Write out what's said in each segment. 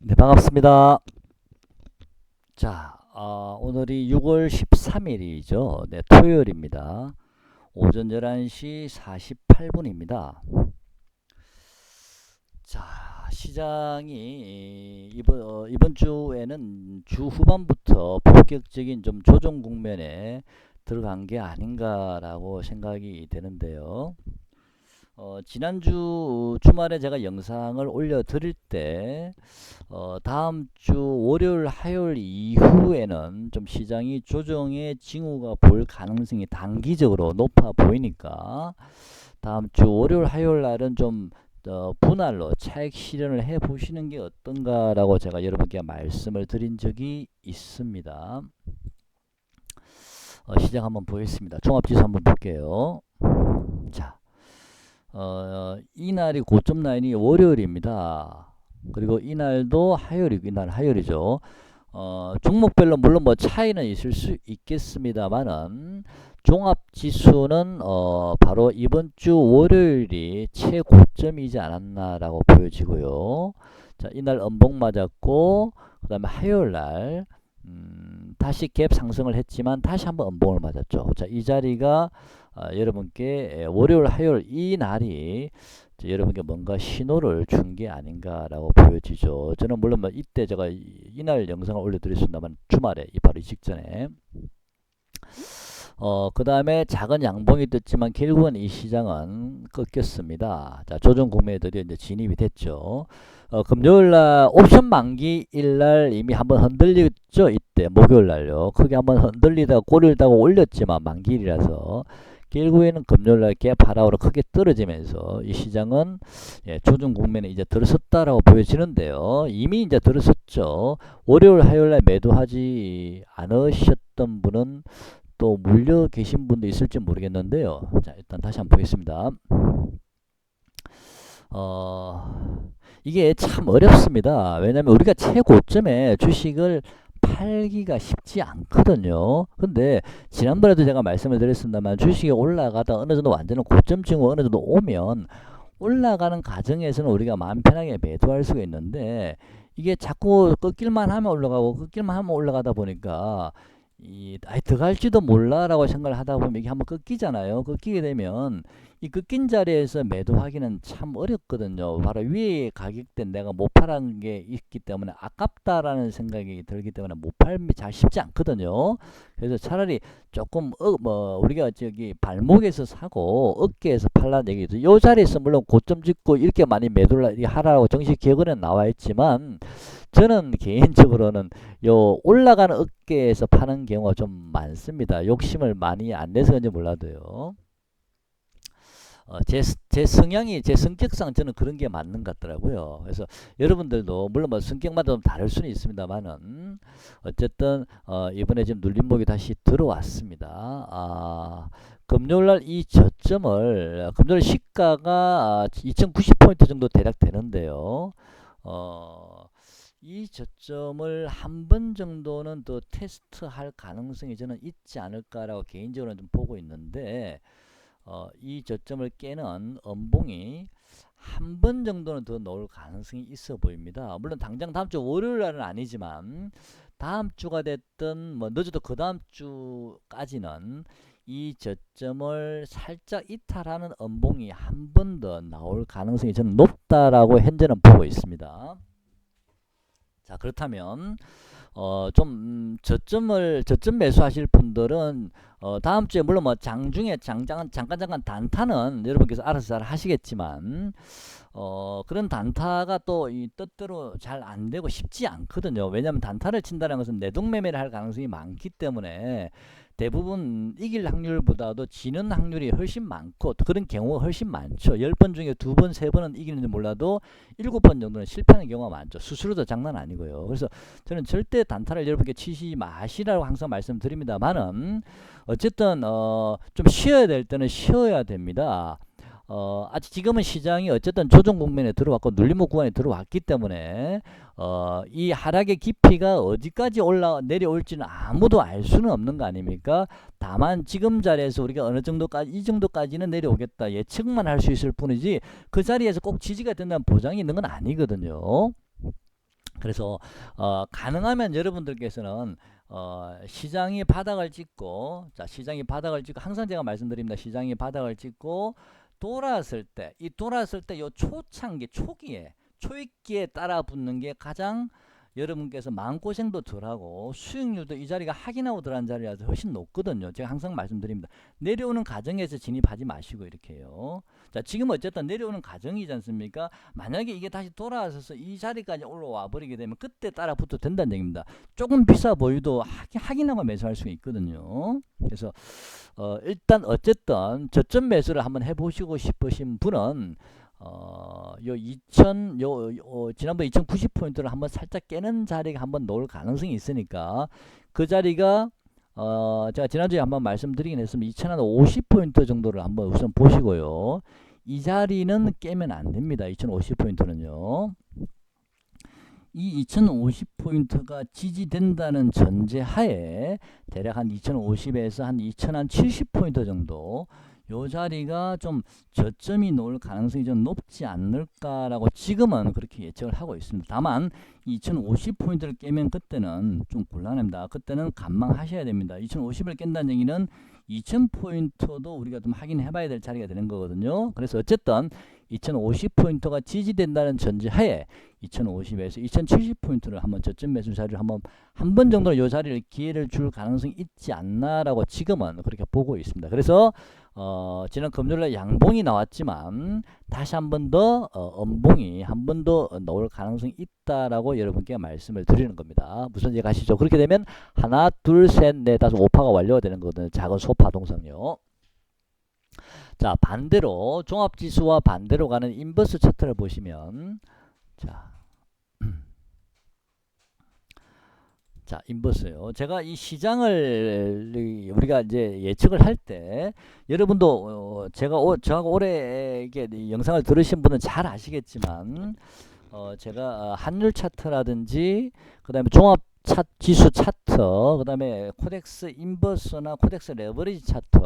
네, 반갑습니다. 자, 오늘이 6월 13일이죠. 네, 토요일입니다. 오전 11시 48분입니다. 자, 시장이 이번 주에는 주 후반부터 본격적인 좀 조정 국면에 들어간 게 아닌가라고 생각이 되는데요. 지난주 주말에 제가 영상을 올려드릴 때 다음 주 월요일, 화요일 이후에는 좀 시장이 조정의 징후가 보일 가능성이 단기적으로 높아 보이니까 다음 주 월요일, 화요일 날은 좀 분할로 차익 실현을 해 보시는 게 어떤가라고 제가 여러분께 말씀을 드린 적이 있습니다. 시장 한번 보겠습니다. 종합지수 한번 볼게요. 자, 이날이 고점 라인이 월요일입니다. 그리고 이날도 이날 화요일이죠. 종목별로 물론 뭐 차이는 있을 수 있겠습니다만은 종합지수는 바로 이번 주 월요일이 최고점이지 않았나라고 보여지고요. 자, 이날 음봉 맞았고 그 다음에 화요일날 다시 갭 상승을 했지만 다시 한번 음봉을 맞았죠. 자, 이 자리가 여러분께 월요일, 화요일 이 날이 여러분께 뭔가 신호를 준 게 아닌가라고 보여지죠. 저는 물론 뭐 이때 제가 이날 영상을 올려드렸습니다만 주말에 바로 이 직전에 그 다음에 작은 양봉이 떴지만 결국은 이 시장은 꺾였습니다. 자, 조정 구매들이 이제 진입이 됐죠. 금요일날 옵션 만기일날 이미 한번 흔들렸죠. 이때 목요일날요. 크게 한번 흔들리다가 꼬리를 다고 올렸지만 만기일이라서 결국에는 금요일날 갭하락으로 크게 떨어지면서 이 시장은 조정 국면에 이제 들어섰다라고 보여지는데요. 이미 이제 들어섰죠. 월요일, 화요일날 매도하지 않으셨던 분은 또 물려 계신 분도 있을지 모르겠는데요. 자, 일단 다시 한번 보겠습니다. 이게 참 어렵습니다. 왜냐면 우리가 최고점에 주식을 팔기가 쉽지 않거든요. 근데 지난번에도 제가 말씀을 드렸습니다만 주식이 올라가다 어느 정도 완전한 고점 징후 어느 정도 오면 올라가는 과정에서는 우리가 마음 편하게 매도할 수가 있는데 이게 자꾸 꺾일만 하면 올라가고 꺾일만 하면 올라가다 보니까 더 갈지도 몰라라고 생각을 하다 보면 이게 한번 꺾이잖아요. 꺾이게 되면 이 꺾인 자리에서 매도하기는 참 어렵거든요. 바로 위에 가격대 내가 못 팔은 게 있기 때문에 아깝다라는 생각이 들기 때문에 못 팔기 잘 쉽지 않거든요. 그래서 차라리 조금 뭐 우리가 저기 발목에서 사고 어깨에서 팔라는 얘기죠. 이 자리에서 물론 고점 찍고 이렇게 많이 매도를 하라고 정식 개근에 나와 있지만 저는 개인적으로는 요 올라가는 어깨에서 파는 경우가 좀 많습니다. 욕심을 많이 안 내서 그런지 몰라도요. 제 성향이 제 성격상 저는 그런 게 맞는 것 같더라고요. 그래서 여러분들도 물론 뭐 성격마다 좀 다를 수는 있습니다만은 어쨌든 이번에 지금 눌림목이 다시 들어왔습니다. 금요일날 이 저점을 금요일 시가가 2090포인트 정도 대략 되는데요. 이 저점을 한 번 정도는 더 테스트할 가능성이 저는 있지 않을까라고 개인적으로는 좀 보고 있는데 이 저점을 깨는 음봉이 한 번 정도는 더 나올 가능성이 있어 보입니다. 물론 당장 다음 주 월요일 날은 아니지만 다음 주가 됐든 뭐 늦어도 그 다음 주까지는 이 저점을 살짝 이탈하는 음봉이 한 번 더 나올 가능성이 저는 높다라고 현재는 보고 있습니다. 자, 그렇다면 좀 저점 매수하실 분들은 다음 주에 물론 뭐 장중에 잠깐 단타는 여러분께서 알아서 잘 하시겠지만 그런 단타가 또 이 뜻대로 잘 안 되고 쉽지 않거든요. 왜냐하면 단타를 친다는 것은 내동매매를 할 가능성이 많기 때문에 대부분 이길 확률보다도 지는 확률이 훨씬 많고 그런 경우가 훨씬 많죠. 10번 중에 2번, 3번은 이기는지 몰라도 7번 정도는 실패하는 경우가 많죠. 수수료도 장난 아니고요. 그래서 저는 절대 단타를 여러분께 치지 마시라고 항상 말씀드립니다만은 어쨌든 좀 쉬어야 될 때는 쉬어야 됩니다. 아직 지금은 시장이 어쨌든 조정 국면에 들어왔고 눌림목 구간에 들어왔기 때문에 이 하락의 깊이가 어디까지 내려올지는 아무도 알 수는 없는 거 아닙니까? 다만 지금 자리에서 우리가 어느 정도까지 이 정도까지는 내려오겠다 예측만 할 수 있을 뿐이지 그 자리에서 꼭 지지가 된다는 보장이 있는 건 아니거든요. 그래서 가능하면 여러분들께서는 시장이 바닥을 찍고, 자, 시장이 바닥을 찍고, 항상 제가 말씀드립니다. 시장이 바닥을 찍고 돌아왔을 때, 이 돌아왔을 때 요 초창기 초입기에 따라 붙는 게 가장 여러분께서 마음고생도 덜하고 수익률도 이 자리가 확인하고 들어간 자리라서 훨씬 높거든요. 제가 항상 말씀드립니다. 내려오는 과정에서 진입하지 마시고 이렇게 해요. 자, 지금 어쨌든 내려오는 과정이지 않습니까? 만약에 이게 다시 돌아와서 이 자리까지 올라와 버리게 되면 그때 따라 붙어도 된다는 얘기입니다. 조금 비싸 보여도 확인하고 매수할 수 있거든요. 그래서 일단 어쨌든 저점 매수를 한번 해보시고 싶으신 분은 지난번 2090포인트를 한번 살짝 깨는 자리가 한번 나올 가능성이 있으니까 그 자리가 제가 지난주에 한번 말씀드리긴 했으면 2050포인트 정도를 한번 우선 보시고요. 이 자리는 깨면 안 됩니다. 2050포인트는요. 이 2050포인트가 지지된다는 전제하에 대략 한 2050에서 한 2070포인트 정도 요 자리가 좀 저점이 놓을 가능성이 좀 높지 않을까라고 지금은 그렇게 예측을 하고 있습니다. 다만 2050포인트를 깨면 그때는 좀 곤란합니다. 그때는 관망하셔야 됩니다. 2050을 깬다는 얘기는 2000포인트도 우리가 좀 확인해 봐야 될 자리가 되는 거거든요. 그래서 어쨌든 2050포인트가 지지된다는 전제하에 2050에서 2070포인트를 한번 저점 매수 자리를 한 번 정도 이 자리를 기회를 줄 가능성이 있지 않나라고 지금은 그렇게 보고 있습니다. 그래서 지난 금요일에 양봉이 나왔지만 다시 한 번 더 음봉이 한 번 더 나올 가능성이 있다라고 여러분께 말씀을 드리는 겁니다. 무슨 얘기 하시죠? 그렇게 되면 하나, 둘, 셋, 넷, 다섯, 5파가 완료가 되는 거거든요. 작은 소파동상요. 자, 반대로 종합지수와 반대로 가는 인버스 차트를 보시면 자, 인버스요. 제가 이 시장을 우리가 이제 예측을 할 때 여러분도 저하고 오래 이게 영상을 들으신 분은 잘 아시겠지만 제가 환율 차트라든지 그다음에 종합 지수 차트, 그다음에 코덱스 인버스나 코덱스 레버리지 차트,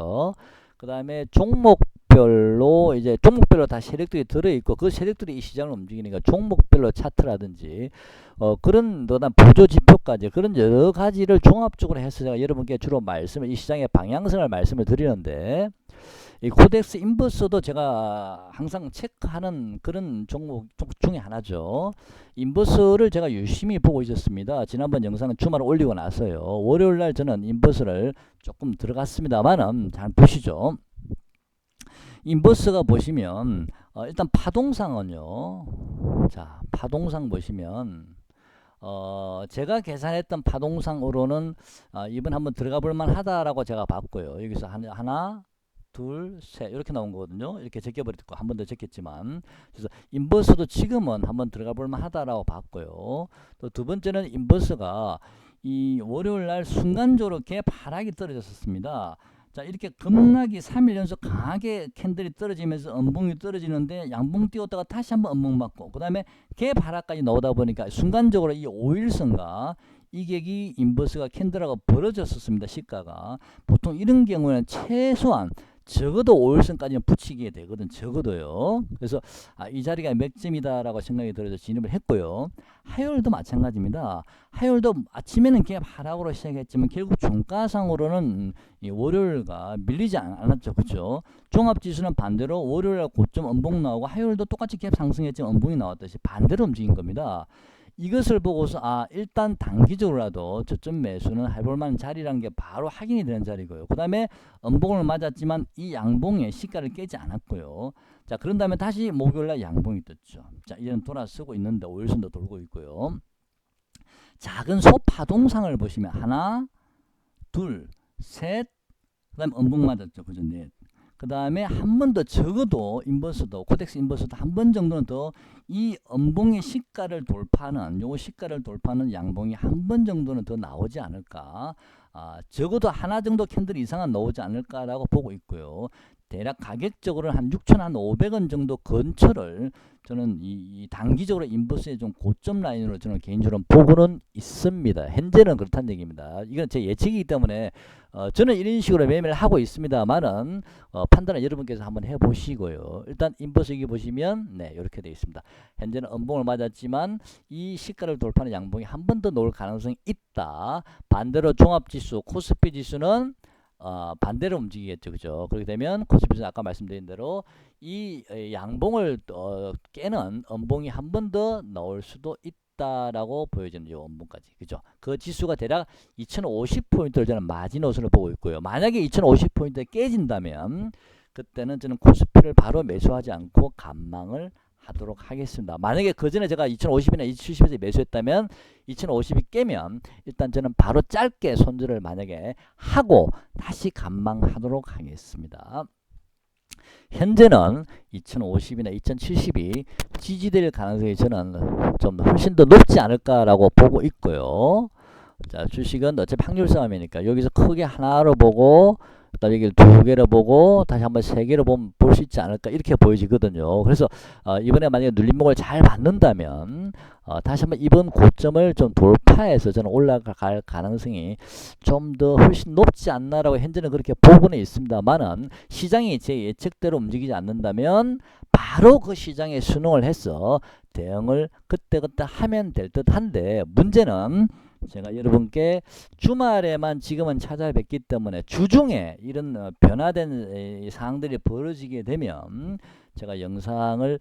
그다음에 종목별로 다 세력들이 들어있고 그 세력들이 이 시장을 움직이니까 종목별로 차트라든지 그런 보조 지표까지 그런 여러 가지를 종합적으로 해서 제가 여러분께 주로 이 시장의 방향성을 말씀을 드리는데 이 코덱스 인버스도 제가 항상 체크하는 그런 종목 중에 하나죠. 인버스를 제가 유심히 보고 있었습니다. 지난번 영상은 주말에 올리고 나서요. 월요일날 저는 인버스를 조금 들어갔습니다만은 잘 보시죠. 인버스가 보시면 일단 파동상은요. 자, 파동상 보시면 제가 계산했던 파동상으로는 이번 한번 들어가 볼 만하다라고 제가 봤고요. 여기서 하나 둘, 셋 이렇게 나온 거거든요. 이렇게 제껴버렸고 한 번 더 제꼈지만 그래서 인버스도 지금은 한번 들어가 볼 만하다라고 봤고요. 또 두 번째는 인버스가 이 월요일날 순간적으로 개파락이 떨어졌었습니다. 자, 이렇게 급락이 3일 연속 강하게 캔들이 떨어지면서 음봉이 떨어지는데 양봉 띄웠다가 다시 한번 음봉 맞고 그 다음에 개파락까지 나오다 보니까 순간적으로 이 5일선과 이격이 인버스가 캔들하고 벌어졌었습니다. 시가가 보통 이런 경우에는 최소한 적어도 5일선까지는 붙이게 되거든. 적어도요. 그래서 이 자리가 맥점이다라고 생각이 들어서 진입을 했고요. 화요일도 마찬가지입니다. 화요일도 아침에는 그냥 하락으로 시작했지만 결국 종가상으로는 이 월요일과 밀리지 않았죠. 그렇죠? 종합지수는 반대로 월요일 고점 음봉 나오고 화요일도 똑같이 갭 상승했지만 음봉이 나왔듯이 반대로 움직인 겁니다. 이것을 보고서 일단 단기적으로라도 저점 매수는 해볼만한 자리라는 게 바로 확인이 되는 자리고요. 그 다음에 음봉을 맞았지만 이 양봉의 시가를 깨지 않았고요. 자, 그런 다음에 다시 목요일날 양봉이 떴죠. 자, 이제는 돌아서고 있는데 5일선도 돌고 있고요. 작은 소파동상을 보시면 하나, 둘, 셋, 그 다음에 음봉 맞았죠. 그죠? 넷. 그 다음에 한 번 더 적어도 인버스도 코덱스 인버스도 한 번 정도는 더 이 음봉의 시가를 돌파하는 요 시가를 돌파하는 양봉이 한 번 정도는 더 나오지 않을까. 적어도 하나 정도 캔들 이상은 나오지 않을까라고 보고 있고요. 대략 가격적으로는 한 6,500원 정도 근처를 저는 이 단기적으로 인버스의 좀 고점 라인으로 저는 개인적으로 보고는 있습니다. 현재는 그렇다는 얘기입니다. 이건 제 예측이기 때문에 저는 이런 식으로 매매를 하고 있습니다만은 판단은 여러분께서 한번 해보시고요. 일단 인버스 여기 보시면 네 이렇게 되어 있습니다. 현재는 음봉을 맞았지만 이 시가를 돌파하는 양봉이 한 번 더 나올 가능성이 있다. 반대로 종합지수 코스피 지수는 반대로 움직이겠죠. 그죠? 그렇게 되면 코스피는 아까 말씀드린 대로 이 양봉을 깨는 음봉이 한 번 더 나올 수도 있다라고 보여지는 요 음봉까지. 그죠? 그 지수가 대략 2050포인트를 저는 마지노선을 보고 있고요. 만약에 2050포인트에 깨진다면 그때는 저는 코스피를 바로 매수하지 않고 감망을 하도록 하겠습니다. 만약에 그 전에 제가 2050이나 2070에서 매수했다면 2050이 깨면 일단 저는 바로 짧게 손절을 만약에 하고 다시 감망하도록 하겠습니다. 현재는 2050이나 2070이 지지될 가능성이 저는 좀 훨씬 더 높지 않을까라고 보고 있고요. 자, 주식은 어차피 확률 싸움이니까 여기서 크게 하나로 보고 그다음에 여기를 두 개로 보고 다시 한번 세 개로 보면 볼 수 있지 않을까 이렇게 보여지거든요. 그래서 이번에 만약에 눌림목을 잘 받는다면 다시 한번 이번 고점을 좀 돌파해서 저는 올라갈 가능성이 좀 더 훨씬 높지 않나라고 현재는 그렇게 보고는 있습니다만은 시장이 제 예측대로 움직이지 않는다면 바로 그 시장에 순응을 해서 대응을 그때그때 하면 될 듯한데 문제는 제가 여러분께 주말에만 지금은 찾아뵙기 때문에 주중에 이런 변화된 사항들이 벌어지게 되면 제가 영상을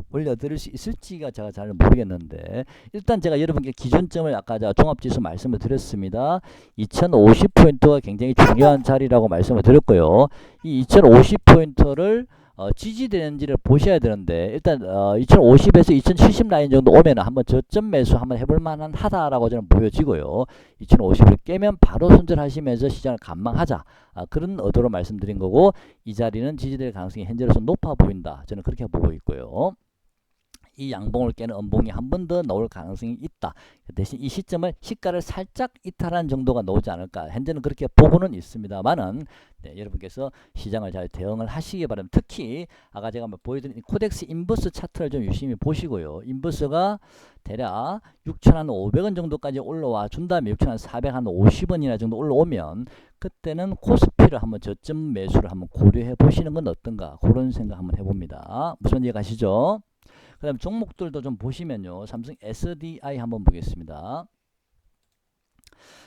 올려드릴 수 있을지가 제가 잘 모르겠는데 일단 제가 여러분께 기준점을 아까 제가 종합지수 말씀을 드렸습니다. 2050포인트가 굉장히 중요한 자리라고 말씀을 드렸고요. 이 2050포인트를 지지되는지를 보셔야 되는데 일단 2050에서 2070 라인 정도 오면 한번 저점 매수 한번 해볼 만한 하다라고 저는 보여지고요. 2050을 깨면 바로 손절하시면서 시장을 감망하자 그런 의도로 말씀드린 거고 이 자리는 지지될 가능성이 현재로서 높아 보인다. 저는 그렇게 보고 있고요. 이 양봉을 깨는 음봉이 한 번 더 나올 가능성이 있다. 대신 이 시점을 시가를 살짝 이탈한 정도가 나오지 않을까. 현재는 그렇게 보고는 있습니다만은 네, 여러분께서 시장을 잘 대응을 하시기 바랍니다. 특히 아까 제가 보여드린 코덱스 인버스 차트를 좀 유심히 보시고요. 인버스가 대략 6,500원 정도까지 올라와 준 다음에 6,450원이나 정도 올라오면 그때는 코스피를 한번 저점 매수를 한번 고려해 보시는 건 어떤가 그런 생각 한번 해봅니다. 무슨 이해 가시죠? 그 다음 종목들도 좀 보시면요. 삼성 SDI 한번 보겠습니다.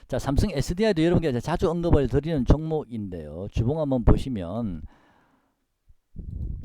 자, 삼성 SDI도 여러분께 자주 언급을 드리는 종목인데요. 주봉 한번 보시면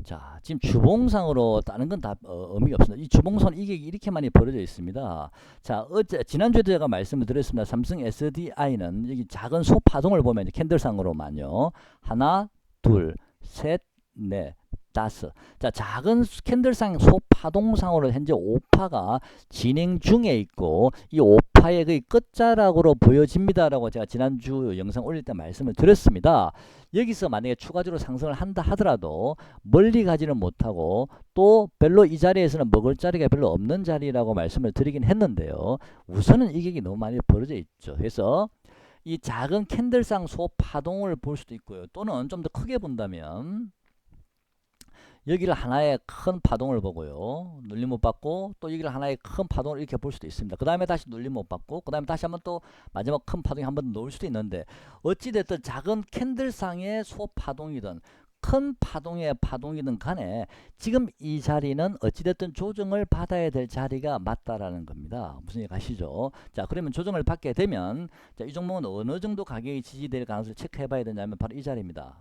자, 지금 주봉상으로 다른 건 다 의미가 없습니다. 이 주봉선 이게 이렇게 많이 벌어져 있습니다. 자, 지난주에도 제가 말씀을 드렸습니다. 삼성 SDI는 여기 작은 소파동을 보면 캔들상으로만요. 하나, 둘, 셋, 넷, 다섯. 자, 작은 캔들상 소파동상으로 현재 5파가 진행 중에 있고 이 5파의 그 끝자락으로 보여집니다라고 제가 지난주 영상 올릴 때 말씀을 드렸습니다. 여기서 만약에 추가적으로 상승을 한다 하더라도 멀리 가지는 못하고 또 별로 이 자리에서는 먹을 자리가 별로 없는 자리라고 말씀을 드리긴 했는데요. 우선은 이 가격이 너무 많이 벌어져 있죠. 그래서 이 작은 캔들상 소파동을 볼 수도 있고요. 또는 좀 더 크게 본다면 여기를 하나의 큰 파동을 보고요. 눌림 못 받고 또 여기를 하나의 큰 파동을 이렇게 볼 수도 있습니다. 그 다음에 다시 눌림 못 받고 그 다음에 다시 한번 또 마지막 큰 파동이 한번 놓을 수도 있는데 어찌됐든 작은 캔들상의 소파동이든 큰 파동의 파동이든 간에 지금 이 자리는 어찌됐든 조정을 받아야 될 자리가 맞다라는 겁니다. 무슨 얘기 가시죠? 자, 그러면 조정을 받게 되면 자, 이 종목은 어느 정도 가격이 지지될 가능성을 체크해 봐야 되냐면 바로 이 자리입니다.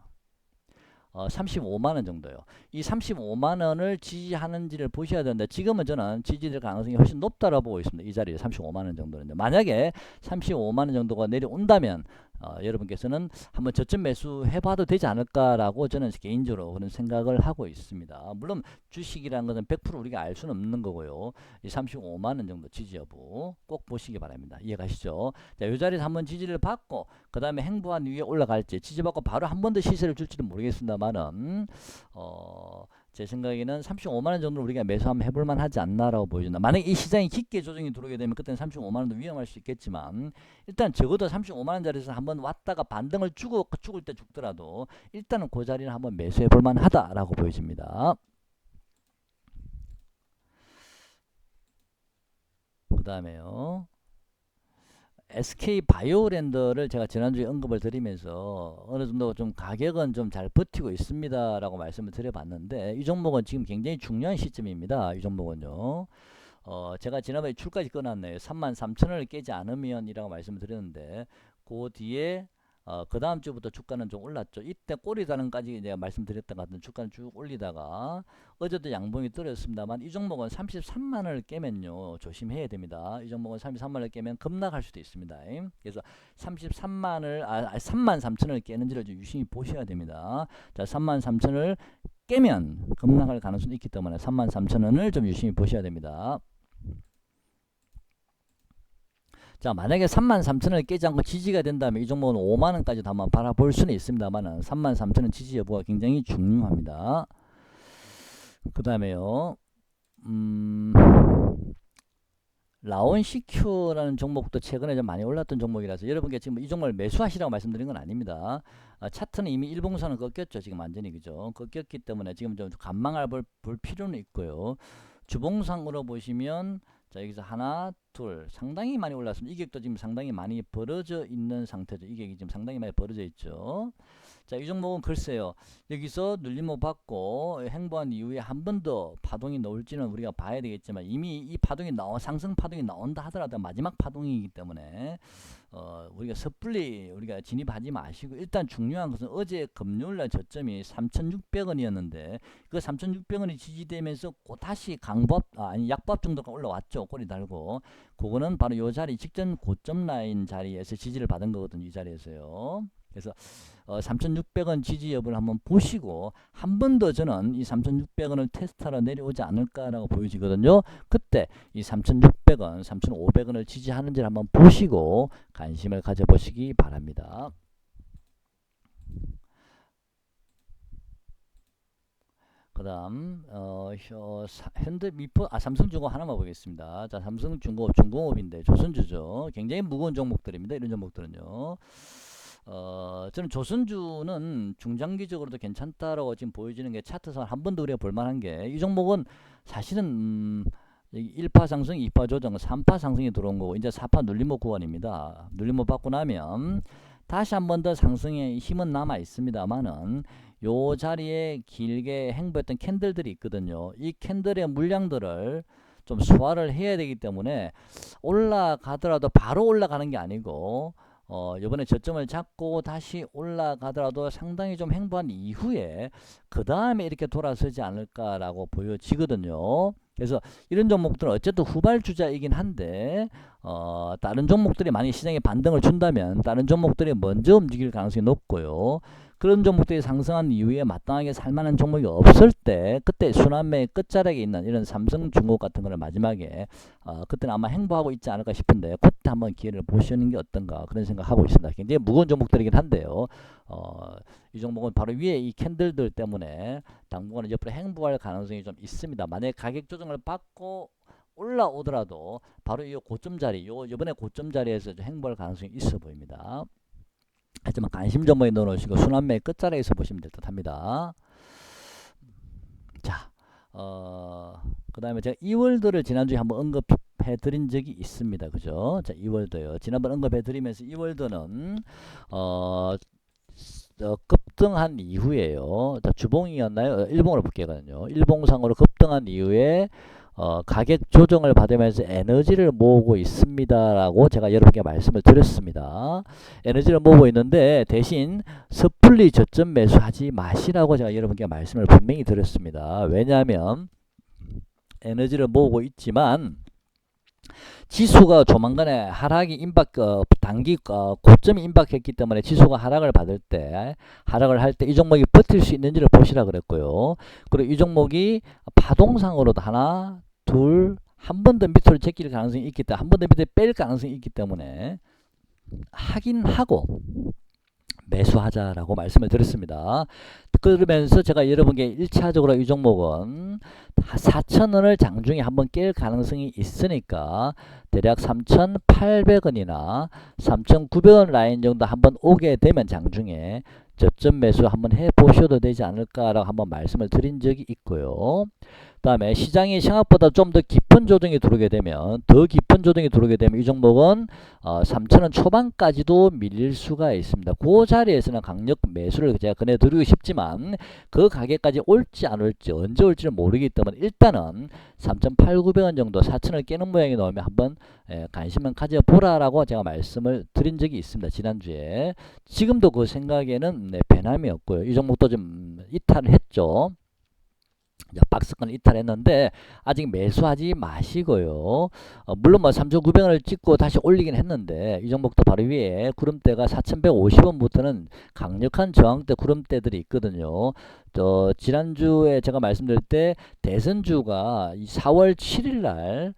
35만원 정도요. 이 35만원을 지지하는지를 보셔야 되는데 지금은 저는 지지될 가능성이 훨씬 높다고 보고 있습니다. 이 자리에 35만원 정도는데 만약에 35만원 정도가 내려온다면 여러분께서는 한번 저점 매수해봐도 되지 않을까라고 저는 개인적으로 그런 생각을 하고 있습니다. 물론 주식이라는 것은 100% 우리가 알 수는 없는 거고요. 이 35만원 정도 지지 여부 꼭 보시기 바랍니다. 이해가시죠? 자, 이 자리에서 한번 지지를 받고 그 다음에 행보한 위에 올라갈지 지지받고 바로 한 번 더 시세를 줄지도 모르겠습니다만은 제 생각에는 35만원 정도로 우리가 매수 한번 해볼만 하지 않나라고 보여준다. 만약에 이 시장이 깊게 조정이 들어오게 되면 그때는 35만원도 위험할 수 있겠지만 일단 적어도 35만원짜리에서 한번 왔다가 반등을 죽을 때 죽더라도 일단은 그 자리는 한번 매수해볼만 하다라고 보여집니다. 그 다음에요. SK바이오랜드를 제가 지난주에 언급을 드리면서 어느 정도 좀 가격은 좀 잘 버티고 있습니다 라고 말씀을 드려봤는데 이 종목은 지금 굉장히 중요한 시점입니다. 이 종목은요. 제가 지난번에 출까지 끊었네요. 33,000원을 깨지 않으면 이라고 말씀을 드렸는데 그 뒤에 그 다음 주부터 주가는 좀 올랐죠. 이때 꼬리다는까지 내가 말씀드렸던 것 같은 주가는 쭉 올리다가 어제도 양봉이 떨어졌습니다만 이 종목은 33만원을 깨면요 조심해야 됩니다. 이 종목은 33만원을 깨면 급락할 수도 있습니다. 그래서 33만원을 깨는지를 좀 유심히 보셔야 됩니다. 자, 33,000원을 깨면 급락할 가능성이 있기 때문에 33,000원을 좀 유심히 보셔야 됩니다. 자, 만약에 33,000원을 깨지 않고 지지가 된다면 이 종목은 5만원까지도 한번 바라볼 수는 있습니다만 33,000원 지지 여부가 굉장히 중요합니다. 그 다음에요. 라온CQ라는 종목도 최근에 좀 많이 올랐던 종목이라서 여러분께 지금 이 종목을 매수하시라고 말씀드린 건 아닙니다. 차트는 이미 일봉선은 꺾였죠. 지금 완전히 그죠. 꺾였기 때문에 지금 좀 관망을 볼 필요는 있고요. 주봉상으로 보시면 자, 여기서 하나, 둘 상당히 많이 올랐습니다. 이격도 지금 상당히 많이 벌어져 있는 상태죠. 이격이 지금 상당히 많이 벌어져 있죠. 자, 이 종목은 글쎄요. 여기서 눌림목 받고 행보한 이후에 한 번 더 파동이 나올지는 우리가 봐야 되겠지만 이미 이 파동이 상승 파동이 나온다 하더라도 마지막 파동이기 때문에 우리가 섣불리 우리가 진입하지 마시고 일단 중요한 것은 어제 금요일날 저점이 3,600원이었는데 그 3,600원이 지지되면서 다시 약밥 정도가 올라왔죠. 꼬리 달고 그거는 바로 이 자리 직전 고점 라인 자리에서 지지를 받은 거거든요. 이 자리에서요. 그래서 3,600원 지지 여부를 한번 보시고 한 번 더 저는 이 3,600원을 테스트하러 내려오지 않을까라고 보여지거든요. 그때 이 3,600원, 3,500원을 지지하는지를 한번 보시고 관심을 가져보시기 바랍니다. 그 다음 현대미포 삼성중공업 하나만 보겠습니다. 자, 삼성중공업 중공업인데 조선주죠. 굉장히 무거운 종목들입니다. 이런 종목들은요. 저는 조선주는 중장기적으로도 괜찮다라고 지금 보여지는 게 차트상 한 번 더 우리가 볼만한 게 이 종목은 사실은 1파 상승, 2파 조정, 3파 상승이 들어온 거고 이제 4파 눌림목 구간입니다. 눌림목 받고 나면 다시 한 번 더 상승의 힘은 남아 있습니다만은 요 자리에 길게 행보했던 캔들들이 있거든요. 이 캔들의 물량들을 좀 소화를 해야 되기 때문에 올라가더라도 바로 올라가는 게 아니고 이번에 저점을 잡고 다시 올라가더라도 상당히 좀 행보한 이후에 그 다음에 이렇게 돌아서지 않을까라고 보여지거든요. 그래서 이런 종목들은 어쨌든 후발주자이긴 한데 다른 종목들이 많이 시장에 반등을 준다면 다른 종목들이 먼저 움직일 가능성이 높고요. 그런 종목들이 상승한 이후에 마땅하게 살만한 종목이 없을 때 그때 순환매의 끝자락에 있는 이런 삼성중공업 같은 거를 마지막에 그때는 아마 행보하고 있지 않을까 싶은데 그때 한번 기회를 보시는 게 어떤가 그런 생각하고 있습니다. 굉장히 무거운 종목들이긴 한데요. 이 종목은 바로 위에 이 캔들들 때문에 당분간은 옆으로 행보할 가능성이 좀 있습니다. 만약에 가격 조정을 받고 올라오더라도 바로 이 고점 자리, 이번에 고점 자리에서 행보할 가능성이 있어 보입니다. 하지만 관심 종목에 넣어놓으시고 순환매의 끝자락에서 보시면 될 듯 합니다. 자, 그 다음에 제가 이월드를 지난주에 한번 언급해 드린 적이 있습니다. 그죠? 자, 이월드요. 지난번 언급해 드리면서 이월드는 급등한 이후에요. 자, 주봉이었나요? 일봉으로 볼게요. 일봉상으로 급등한 이후에 가격 조정을 받으면서 에너지를 모으고 있습니다라고 제가 여러분께 말씀을 드렸습니다. 에너지를 모으고 있는데 대신 섣불리 저점 매수하지 마시라고 제가 여러분께 말씀을 분명히 드렸습니다. 왜냐하면 에너지를 모으고 있지만 지수가 조만간에 하락이 단기 고점이 임박했기 때문에 지수가 하락을 받을 때 하락을 할 때 이 종목이 버틸 수 있는지를 보시라 그랬고요. 그리고 이 종목이 파동상으로도 하나, 둘, 한 번 더 밑으로 제낄 가능성이 있기 때문에 한 번 더 밑에 뺄 가능성이 있기 때문에 하긴 하고 매수하자라고 말씀을 드렸습니다. 그러면서 제가 여러분께 1차적으로 이 종목은 4,000원을 장중에 한번 깰 가능성이 있으니까 대략 3,800원이나 3,900원 라인 정도 한번 오게 되면 장중에 저점 매수 한번 해 보셔도 되지 않을까라고 한번 말씀을 드린 적이 있고요. 그 다음에 시장이 생각보다 좀 더 깊은 조정이 들어오게 되면 이 종목은 3,000원 초반까지도 밀릴 수가 있습니다. 그 자리에서는 강력 매수를 제가 권해드리고 싶지만 그 가격까지 올지 안 올지 언제 올지는 모르기 때문에 일단은 3,800원 정도 4,000을 깨는 모양이 나오면 한번 관심을 가져보라라고 제가 말씀을 드린 적이 있습니다. 지난주에. 지금도 그 생각에는 변함이 없고요. 이 종목도 좀 이탈을 했죠. 박스권 이탈했는데 아직 매수하지 마시고요. 물론 뭐 3,900원을 찍고 다시 올리긴 했는데 이 종목도 바로 위에 구름대가 4,150원부터는 강력한 저항대 구름대들이 있거든요. 지난주에 제가 말씀드릴 때 대선주가 4월 7일 날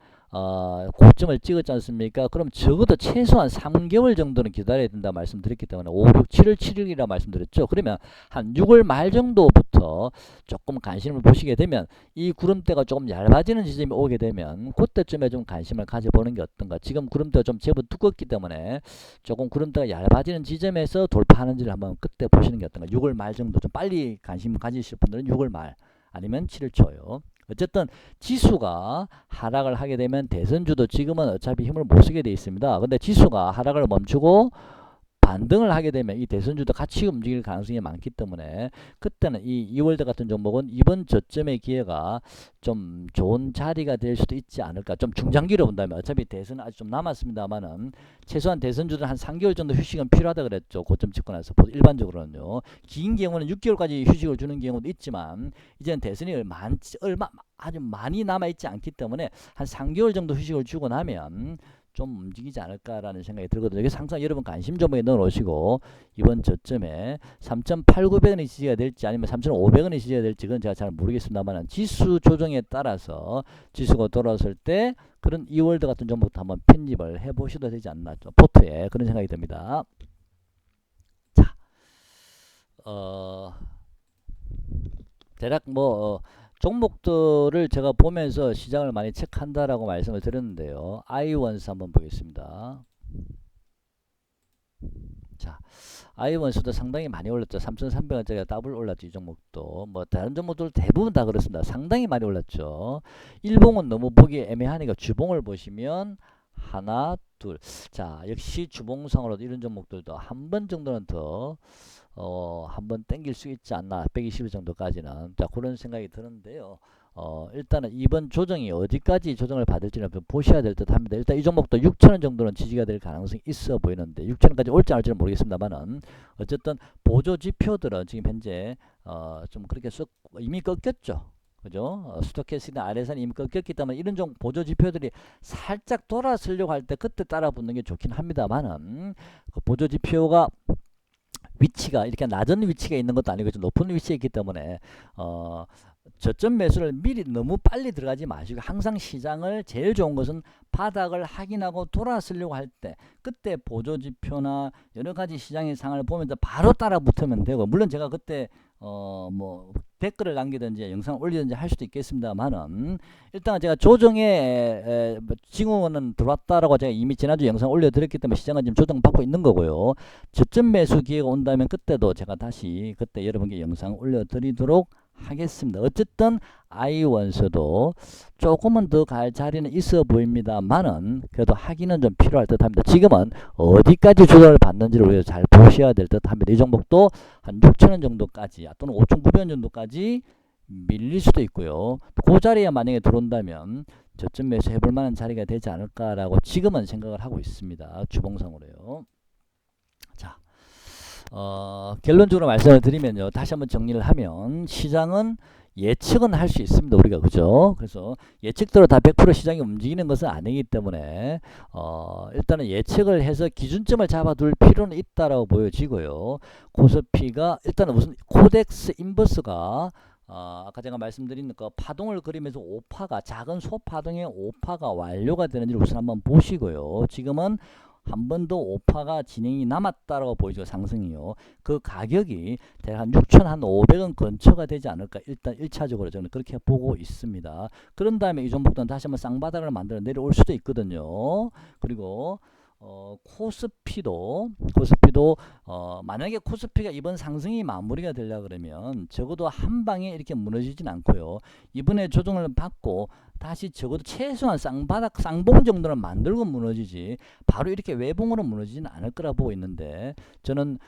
고점을 찍었지 않습니까? 그럼 적어도 최소한 3개월 정도는 기다려야 된다 말씀드렸기 때문에 5, 6, 7월 7일이라 말씀드렸죠. 그러면 한 6월 말 정도부터 조금 관심을 보시게 되면 이 구름대가 조금 얇아지는 지점이 오게 되면 그때쯤에 좀 관심을 가져보는 게 어떤가. 지금 구름대가 좀 제법 두껍기 때문에 조금 구름대가 얇아지는 지점에서 돌파하는지를 한번 그때 보시는 게 어떤가. 6월 말 정도 좀 빨리 관심 가지실 분들은 6월 말 아니면 7월 초요. 어쨌든 지수가 하락을 하게 되면 대선주도 지금은 어차피 힘을 못 쓰게 돼 있습니다. 근데 지수가 하락을 멈추고 반등을 하게 되면 이 대선주도 같이 움직일 가능성이 많기 때문에 그때는 이 이월드 같은 종목은 이번 저점의 기회가 좀 좋은 자리가 될 수도 있지 않을까. 좀 중장기로 본다면 어차피 대선은 아직 좀 남았습니다만은 최소한 대선주들은 한 3개월 정도 휴식은 필요하다 그랬죠. 고점 찍고 나서 일반적으로는요. 긴 경우는 6개월까지 휴식을 주는 경우도 있지만 이제는 대선이 얼마 아주 많이 남아있지 않기 때문에 한 3개월 정도 휴식을 주고 나면 좀 움직이지 않을까라는 생각이 들거든요. 그래서 항상 여러분 관심 종목에 넣어 놓으시고 이번 저점에 3,800원이 지지가 될지 아니면 3,500원이 지지가 될지 그건 제가 잘 모르겠습니다만 지수 조정에 따라서 지수가 돌아왔을 때 그런 이월드 같은 종목도 한번 편집을 해보셔도 되지 않나. 포트에 그런 생각이 듭니다. 자, 대략 종목들을 제가 보면서 시장을 많이 체크한다라고 말씀을 드렸는데요. 아이원스 한번 보겠습니다. 자, 아이원스도 상당히 많이 올랐죠. 3,300원짜리가 더블 올랐죠. 이 종목도. 뭐 다른 종목들 대부분 다 그렇습니다. 상당히 많이 올랐죠. 일봉은 너무 보기 애매하니까 주봉을 보시면 하나, 둘. 자, 역시 주봉상으로도 이런 종목들도 한 번 정도는 더 한번 땡길 수 있지 않나. 120일 정도까지는. 자, 그런 생각이 드는데요. 일단은 이번 조정이 어디까지 조정을 받을지는 좀 보셔야 될 듯 합니다. 일단 이 종목도 6,000원 정도는 지지가 될 가능성이 있어 보이는데 6,000원까지 올지 안 올지는 모르겠습니다만은 어쨌든 보조 지표들은 지금 현재 좀 그렇게 썩 이미 꺾였죠. 그죠? 스토캐스틱 아래선이 이미 꺾였기 때문에 이런 종 보조 지표들이 살짝 돌아서려고 할 때 그때 따라 붙는 게 좋긴 합니다만은 그 보조 지표가 위치가 이렇게 낮은 위치가 있는 것도 아니고 좀 높은 위치에 있기 때문에 저점 매수를 미리 너무 빨리 들어가지 마시고 항상 시장을 제일 좋은 것은 바닥을 확인하고 돌아서려고 할 때 그때 보조지표나 여러가지 시장의 상황을 보면서 바로 따라 붙으면 되고 물론 제가 그때 뭐 댓글을 남기든지 영상을 올리든지 할 수도 있겠습니다만은 일단 제가 조정에 징후는 들어왔다라고 제가 이미 지난주 영상 올려드렸기 때문에 시장은 지금 조정받고 있는 거고요. 저점 매수 기회가 온다면 그때도 제가 다시 그때 여러분께 영상 올려드리도록 하겠습니다. 어쨌든 아이원스도 조금은 더 갈 자리는 있어 보입니다만은 그래도 하기는 좀 필요할 듯 합니다. 지금은 어디까지 조정을 받는지를 우리가 잘 보셔야 될 듯 합니다. 이 종목도 한 6,000원 정도까지 또는 5,900원 정도까지 밀릴 수도 있고요. 그 자리에 만약에 들어온다면 저점 매수 해볼 만한 자리가 되지 않을까라고 지금은 생각을 하고 있습니다. 주봉상으로요. 자, 결론적으로 말씀을 드리면요. 다시 한번 정리를 하면 시장은 예측은 할 수 있습니다. 우리가 그죠? 그래서 예측대로 다 100% 시장이 움직이는 것은 아니기 때문에 일단은 예측을 해서 기준점을 잡아둘 필요는 있다라고 보여지고요. 코스피가 일단은 무슨 코덱스 인버스가 아까 제가 말씀드린 그 파동을 그리면서 오파가 작은 소파동의 오파가 완료가 되는지를 우선 한번 보시고요. 지금은 한 번 더 오파가 진행이 남았다라고 보이죠. 상승이요. 그 가격이 대략 한 6,500원 근처가 되지 않을까. 일단 1차적으로 저는 그렇게 보고 있습니다. 그런 다음에 이 종목들은 다시 한번 쌍바닥을 만들어 내려올 수도 있거든요. 그리고 코스피도 만약에 코스피가 이번 상승이 마무리가 되려 그러면 적어도 한 방에 이렇게 무너지진 않고요. 이번에 조정을 받고 다시 적어도 최소한 쌍바닥 쌍봉 정도는 만들고 무너지지 바로 이렇게 외봉으로 무너지지는 않을 거라 보고 있는데, 저는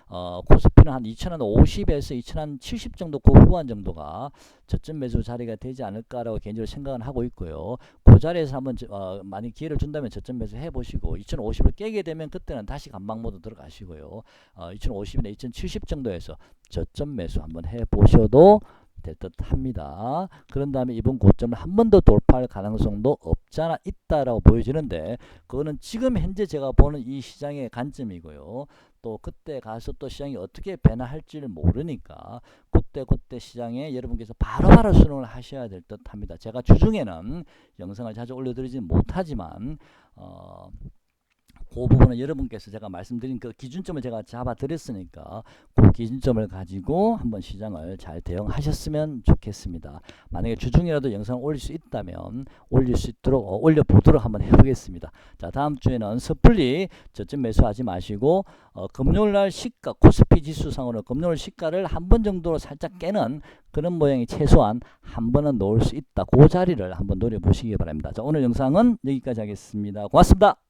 코스피는 한 2050에서 2070 정도 그 후반 정도가 저점 매수 자리가 되지 않을까라고 개인적으로 생각은 하고 있고요. 그 자리에서 한번 많이 기회를 준다면 저점 매수 해보시고 2050을 깨게 되면 그때는 다시 감방 모드 들어가시고요. 2050이나 2070 정도에서 저점 매수 한번 해보셔도 될 듯 합니다. 그런 다음에 이번 고점을 한 번 더 돌파할 가능성도 없잖아 있다라고 보여지는데, 그거는 지금 현재 제가 보는 이 시장의 관점이고요. 또 그때 가서 또 시장이 어떻게 변화할지를 모르니까 그때 시장에 여러분께서 바로바로 수능을 하셔야 될 듯 합니다. 제가 주중에는 영상을 자주 올려드리지 못하지만 그 부분은 여러분께서 제가 말씀드린 그 기준점을 제가 잡아 드렸으니까 그 기준점을 가지고 한번 시장을 잘 대응하셨으면 좋겠습니다. 만약에 주중이라도 영상을 올릴 수 있다면 올릴 수 있도록 올려보도록 한번 해보겠습니다. 자, 다음 주에는 섣불리 저점 매수하지 마시고 금요일날 시가 코스피 지수상으로 금요일 시가를 한 번 정도 살짝 깨는 그런 모양이 최소한 한 번은 놓을 수 있다. 그 자리를 한번 노려보시기 바랍니다. 자, 오늘 영상은 여기까지 하겠습니다. 고맙습니다.